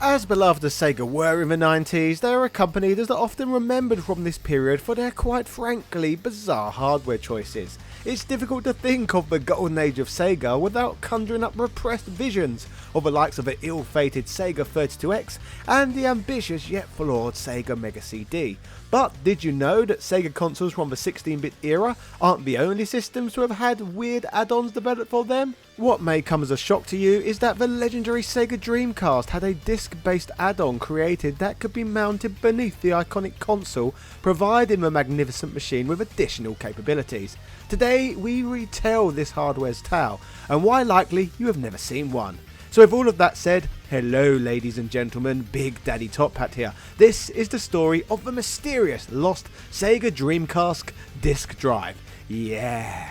As beloved as Sega were in the 90s, they are a company that are often remembered from this period for their quite frankly bizarre hardware choices. It's difficult to think of the golden age of Sega without conjuring up repressed visions of the likes of the ill-fated Sega 32X and the ambitious yet flawed Sega Mega CD. But did you know that Sega consoles from the 16-bit era aren't the only systems to have had weird add-ons developed for them? What may come as a shock to you is that the legendary Sega Dreamcast had a disc-based add-on created that could be mounted beneath the iconic console, providing the magnificent machine with additional capabilities. Today we retell this hardware's tale, and why likely you have never seen one. So with all of that said, hello ladies and gentlemen, Big Daddy Top Hat here. This is the story of the mysterious lost Sega Dreamcast disc drive. Yeah.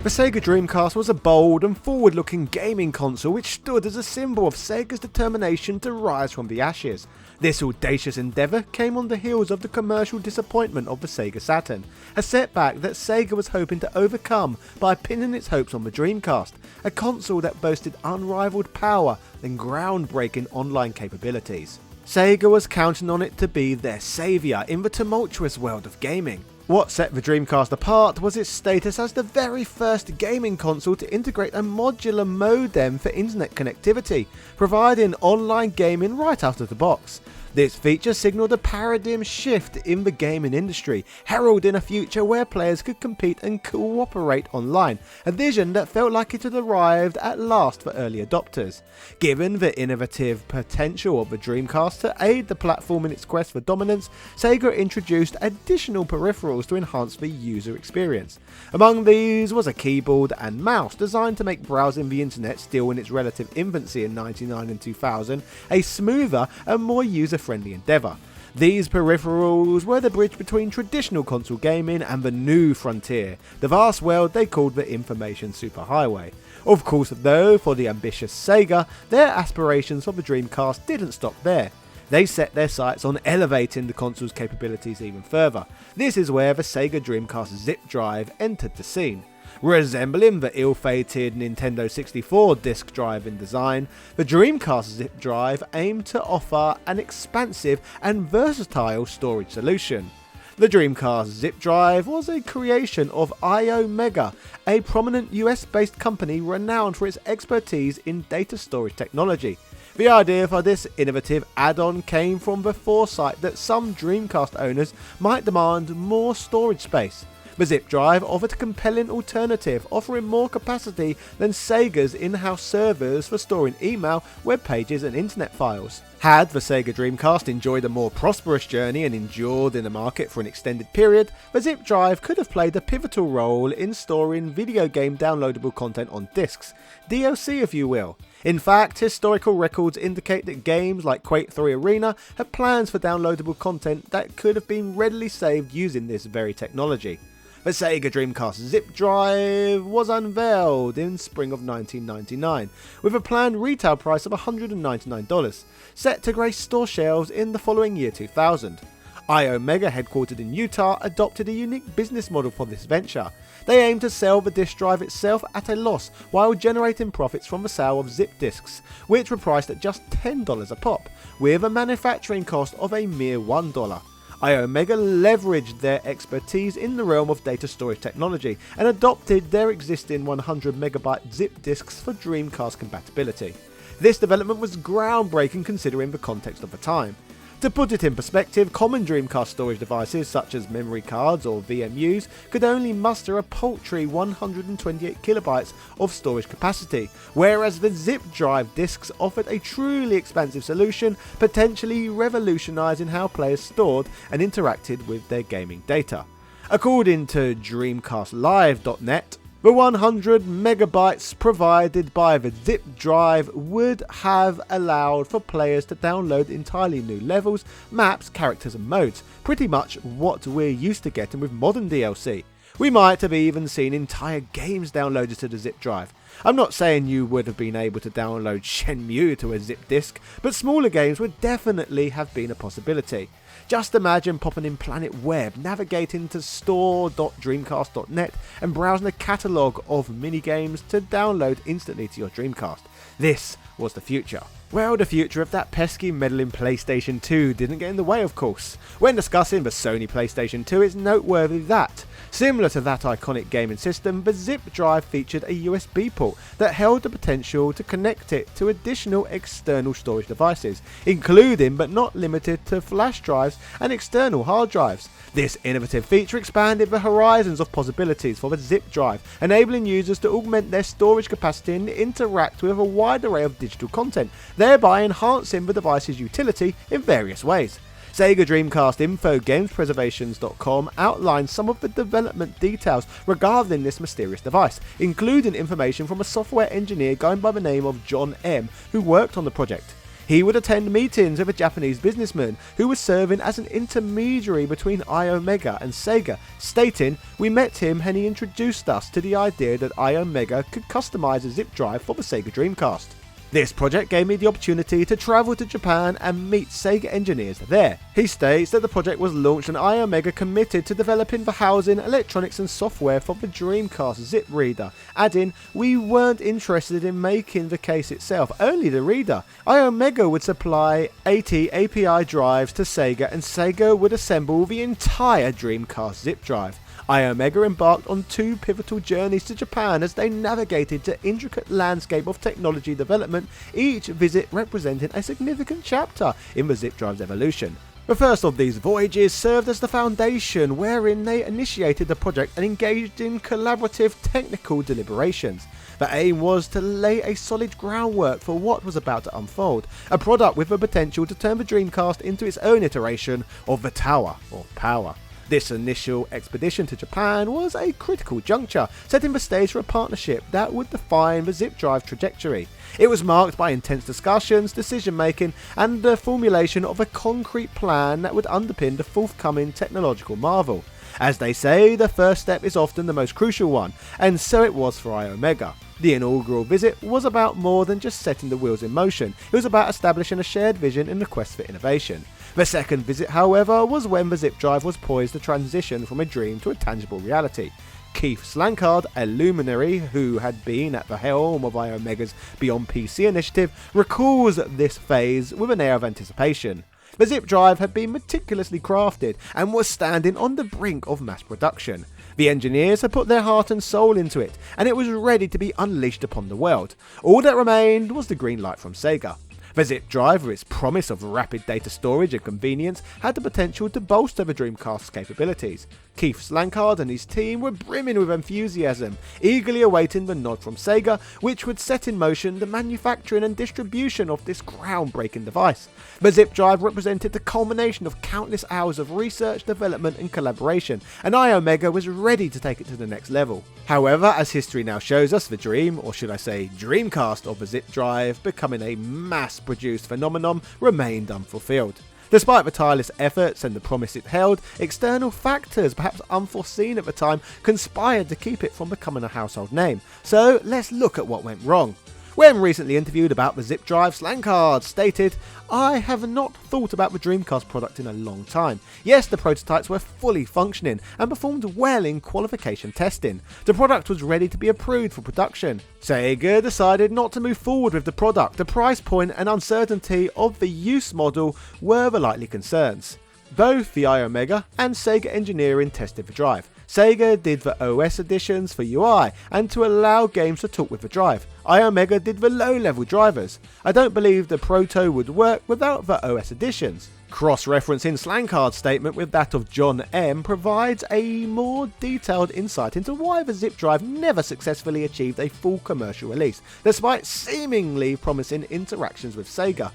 The Sega Dreamcast was a bold and forward-looking gaming console which stood as a symbol of Sega's determination to rise from the ashes. This audacious endeavour came on the heels of the commercial disappointment of the Sega Saturn, a setback that Sega was hoping to overcome by pinning its hopes on the Dreamcast, a console that boasted unrivaled power and groundbreaking online capabilities. Sega was counting on it to be their saviour in the tumultuous world of gaming. What set the Dreamcast apart was its status as the very first gaming console to integrate a modular modem for internet connectivity, providing online gaming right out of the box. This feature signalled a paradigm shift in the gaming industry, heralding a future where players could compete and cooperate online, a vision that felt like it had arrived at last for early adopters. Given the innovative potential of the Dreamcast to aid the platform in its quest for dominance, Sega introduced additional peripherals to enhance the user experience. Among these was a keyboard and mouse designed to make browsing the internet, still in its relative infancy in 1999 and 2000, a smoother and more user-friendly endeavour. These peripherals were the bridge between traditional console gaming and the new frontier, the vast world they called the information superhighway. Of course though, for the ambitious Sega, their aspirations for the Dreamcast didn't stop there. They set their sights on elevating the console's capabilities even further. This is where the Sega Dreamcast Zip Drive entered the scene. Resembling the ill-fated Nintendo 64 disc drive in design, the Dreamcast Zip Drive aimed to offer an expansive and versatile storage solution. The Dreamcast Zip Drive was a creation of Omega, a prominent US-based company renowned for its expertise in data storage technology. The idea for this innovative add-on came from the foresight that some Dreamcast owners might demand more storage space. The Zip Drive offered a compelling alternative, offering more capacity than Sega's in-house servers for storing email, web pages and internet files. Had the Sega Dreamcast enjoyed a more prosperous journey and endured in the market for an extended period, the Zip Drive could have played a pivotal role in storing video game downloadable content on discs, DLC if you will. In fact, historical records indicate that games like Quake 3 Arena had plans for downloadable content that could have been readily saved using this very technology. The Sega Dreamcast Zip Drive was unveiled in spring of 1999, with a planned retail price of $199, set to grace store shelves in the following year 2000. Omega, headquartered in Utah, adopted a unique business model for this venture. They aimed to sell the disk drive itself at a loss while generating profits from the sale of zip disks, which were priced at just $10 a pop, with a manufacturing cost of a mere $1. Omega leveraged their expertise in the realm of data storage technology and adopted their existing 100MB zip disks for Dreamcast compatibility. This development was groundbreaking considering the context of the time. To put it in perspective, common Dreamcast storage devices such as memory cards or VMUs could only muster a paltry 128KB of storage capacity, whereas the zip drive discs offered a truly expansive solution, potentially revolutionising how players stored and interacted with their gaming data. According to DreamcastLive.net, the 100MB provided by the zip drive would have allowed for players to download entirely new levels, maps, characters and modes, pretty much what we're used to getting with modern DLC. We might have even seen entire games downloaded to the zip drive. I'm not saying you would have been able to download Shenmue to a zip disk, but smaller games would definitely have been a possibility. Just imagine popping in Planet Web, navigating to store.dreamcast.net and browsing a catalogue of minigames to download instantly to your Dreamcast. This was the future. Well, the future of that pesky meddling PlayStation 2 didn't get in the way, of course. When discussing the Sony PlayStation 2, it's noteworthy that, similar to that iconic gaming system, the Zip Drive featured a USB port that held the potential to connect it to additional external storage devices, including but not limited to flash drives and external hard drives. This innovative feature expanded the horizons of possibilities for the Zip Drive, enabling users to augment their storage capacity and interact with a wide array of digital content, thereby enhancing the device's utility in various ways. Sega Dreamcast info gamespreservations.com outlines some of the development details regarding this mysterious device, including information from a software engineer going by the name of John M, who worked on the project. He would attend meetings with a Japanese businessman who was serving as an intermediary between iOmega and Sega, stating, "We met him and he introduced us to the idea that iOmega could customize a zip drive for the Sega Dreamcast. This project gave me the opportunity to travel to Japan and meet Sega engineers there." He states that the project was launched and iOmega committed to developing the housing, electronics and software for the Dreamcast zip reader, adding, "We weren't interested in making the case itself, only the reader. iOmega would supply 80 API drives to Sega and Sega would assemble the entire Dreamcast zip drive." iOmega embarked on two pivotal journeys to Japan as they navigated the intricate landscape of technology development, each visit representing a significant chapter in the zip drive's evolution. The first of these voyages served as the foundation wherein they initiated the project and engaged in collaborative technical deliberations. The aim was to lay a solid groundwork for what was about to unfold, a product with the potential to turn the Dreamcast into its own iteration of the Tower or Power. This initial expedition to Japan was a critical juncture, setting the stage for a partnership that would define the zip drive trajectory. It was marked by intense discussions, decision-making, and the formulation of a concrete plan that would underpin the forthcoming technological marvel. As they say, the first step is often the most crucial one, and so it was for iOmega. The inaugural visit was about more than just setting the wheels in motion, it was about establishing a shared vision in the quest for innovation. The second visit, however, was when the zip drive was poised to transition from a dream to a tangible reality. Keith Slankard, a luminary who had been at the helm of iOmega's Beyond PC initiative, recalls this phase with an air of anticipation. The zip drive had been meticulously crafted and was standing on the brink of mass production. The engineers had put their heart and soul into it, and it was ready to be unleashed upon the world. All that remained was the green light from Sega. The zip drive, with its promise of rapid data storage and convenience, had the potential to bolster the Dreamcast's capabilities. Keith Slankard and his team were brimming with enthusiasm, eagerly awaiting the nod from Sega, which would set in motion the manufacturing and distribution of this groundbreaking device. The zip drive represented the culmination of countless hours of research, development and collaboration, and iOmega was ready to take it to the next level. However, as history now shows us, the dream, or should I say Dreamcast, of the zip drive becoming a mass-produced phenomenon remained unfulfilled. Despite the tireless efforts and the promise it held, external factors, perhaps unforeseen at the time, conspired to keep it from becoming a household name. So let's look at what went wrong. When recently interviewed about the zip drive, Slankard stated, "I have not thought about the Dreamcast product in a long time. Yes, the prototypes were fully functioning and performed well in qualification testing. The product was ready to be approved for production. Sega decided not to move forward with the product. The price point and uncertainty of the use model were the likely concerns. Both the iOmega and Sega engineering tested the drive. Sega did the OS additions for UI and to allow games to talk with the drive. iOmega did the low-level drivers. I don't believe the Proto would work without the OS additions." Cross-referencing Slankard's statement with that of John M provides a more detailed insight into why the zip drive never successfully achieved a full commercial release, despite seemingly promising interactions with Sega.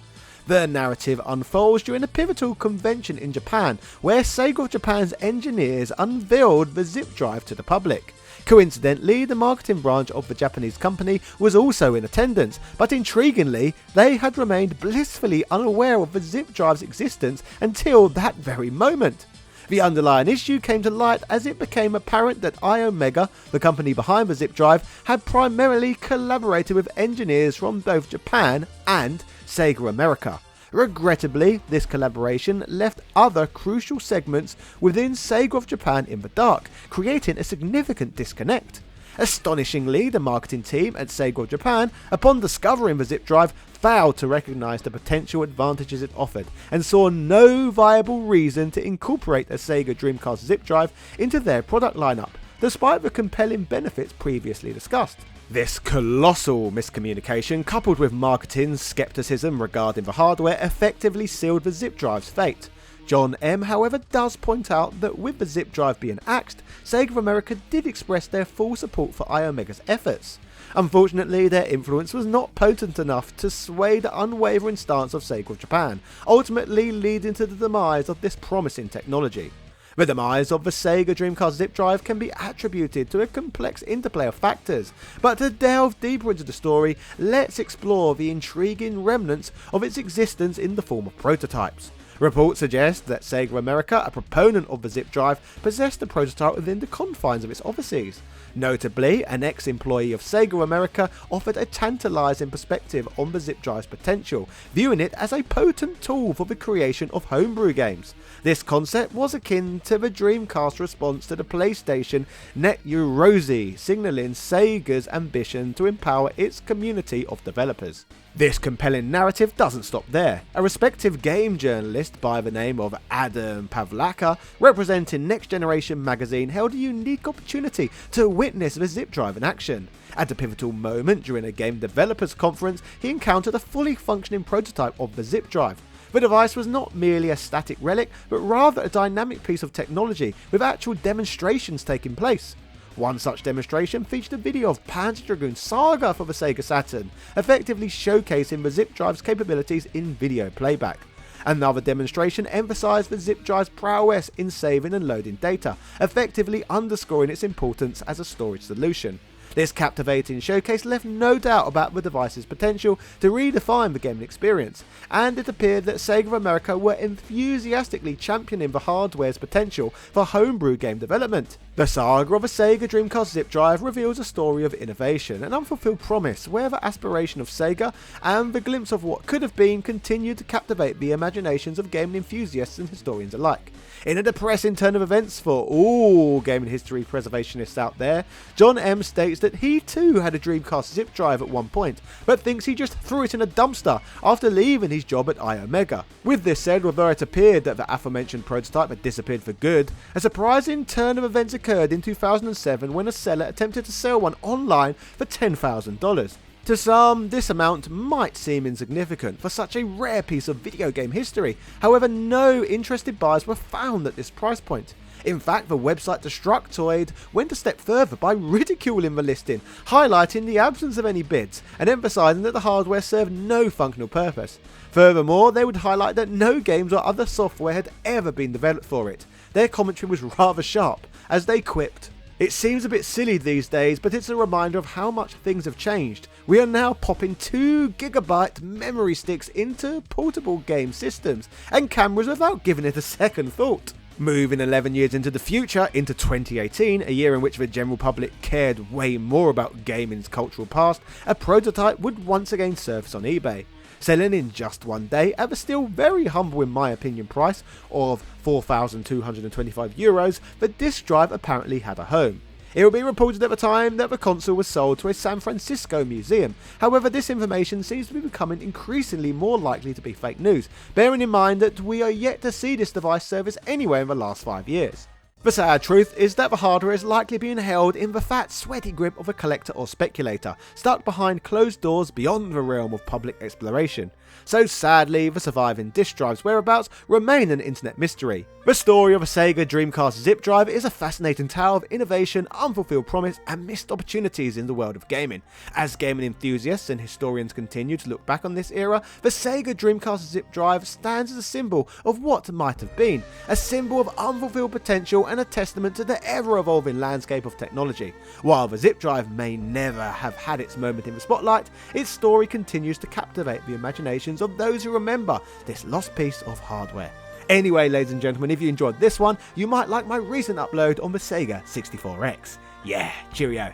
The narrative unfolds during a pivotal convention in Japan, where Sega of Japan's engineers unveiled the zip drive to the public. Coincidentally, the marketing branch of the Japanese company was also in attendance, but intriguingly, they had remained blissfully unaware of the zip drive's existence until that very moment. The underlying issue came to light as it became apparent that iOmega, the company behind the zip drive, had primarily collaborated with engineers from both Japan and Sega America. Regrettably, this collaboration left other crucial segments within Sega of Japan in the dark, creating a significant disconnect. Astonishingly, the marketing team at Sega of Japan, upon discovering the Zip Drive, failed to recognise the potential advantages it offered, and saw no viable reason to incorporate a Sega Dreamcast Zip Drive into their product lineup, despite the compelling benefits previously discussed. This colossal miscommunication, coupled with marketing skepticism regarding the hardware, effectively sealed the Zip Drive's fate. John M, however, does point out that with the Zip Drive being axed, Sega of America did express their full support for iOmega's efforts. Unfortunately, their influence was not potent enough to sway the unwavering stance of Sega of Japan, ultimately leading to the demise of this promising technology. The demise of the Sega Dreamcast Zip Drive can be attributed to a complex interplay of factors, but to delve deeper into the story, let's explore the intriguing remnants of its existence in the form of prototypes. Reports suggest that Sega America, a proponent of the Zip Drive, possessed the prototype within the confines of its offices. Notably, an ex-employee of Sega America offered a tantalising perspective on the Zip Drive's potential, viewing it as a potent tool for the creation of homebrew games. This concept was akin to the Dreamcast response to the PlayStation Net Eurosy, signalling Sega's ambition to empower its community of developers. This compelling narrative doesn't stop there. A respected game journalist by the name of Adam Pavlaka, representing Next Generation magazine, held a unique opportunity to witness the Zip Drive in action. At a pivotal moment during a game developers conference, he encountered a fully functioning prototype of the Zip Drive. The device was not merely a static relic, but rather a dynamic piece of technology, with actual demonstrations taking place. One such demonstration featured a video of Panzer Dragoon Saga for the Sega Saturn, effectively showcasing the Zip Drive's capabilities in video playback. Another demonstration emphasised the Zip Drive's prowess in saving and loading data, effectively underscoring its importance as a storage solution. This captivating showcase left no doubt about the device's potential to redefine the gaming experience, and it appeared that Sega of America were enthusiastically championing the hardware's potential for homebrew game development. The saga of a Sega Dreamcast Zip Drive reveals a story of innovation and unfulfilled promise, where the aspiration of Sega and the glimpse of what could have been continued to captivate the imaginations of gaming enthusiasts and historians alike. In a depressing turn of events for all gaming history preservationists out there, John M states that he too had a Dreamcast Zip Drive at one point, but thinks he just threw it in a dumpster after leaving his job at iOmega. With this said, although it appeared that the aforementioned prototype had disappeared for good, a surprising turn of events occurred in 2007 when a seller attempted to sell one online for $10,000. To some, this amount might seem insignificant for such a rare piece of video game history. However, no interested buyers were found at this price point. In fact, the website Destructoid went a step further by ridiculing the listing, highlighting the absence of any bids and emphasising that the hardware served no functional purpose. Furthermore, they would highlight that no games or other software had ever been developed for it. Their commentary was rather sharp, as they quipped, "It seems a bit silly these days, but it's a reminder of how much things have changed. We are now popping 2 GB memory sticks into portable game systems and cameras without giving it a second thought." Moving 11 years into the future, into 2018, a year in which the general public cared way more about gaming's cultural past, a prototype would once again surface on eBay. Selling in just one day at the still very humble in my opinion price of €4,225, the disc drive apparently had a home. It would be reported at the time that the console was sold to a San Francisco museum. However, this information seems to be becoming increasingly more likely to be fake news, bearing in mind that we are yet to see this device service anywhere in the last 5 years. The sad truth is that the hardware is likely being held in the fat, sweaty grip of a collector or speculator, stuck behind closed doors beyond the realm of public exploration. So sadly, the surviving disk drive's whereabouts remain an internet mystery. The story of a Sega Dreamcast Zip Drive is a fascinating tale of innovation, unfulfilled promise, and missed opportunities in the world of gaming. As gaming enthusiasts and historians continue to look back on this era, the Sega Dreamcast Zip Drive stands as a symbol of what might have been, a symbol of unfulfilled potential and a testament to the ever-evolving landscape of technology. While the Zip Drive may never have had its moment in the spotlight, its story continues to captivate the imaginations of those who remember this lost piece of hardware. Anyway, ladies and gentlemen, if you enjoyed this one, you might like my recent upload on the Sega 64X. Yeah, cheerio.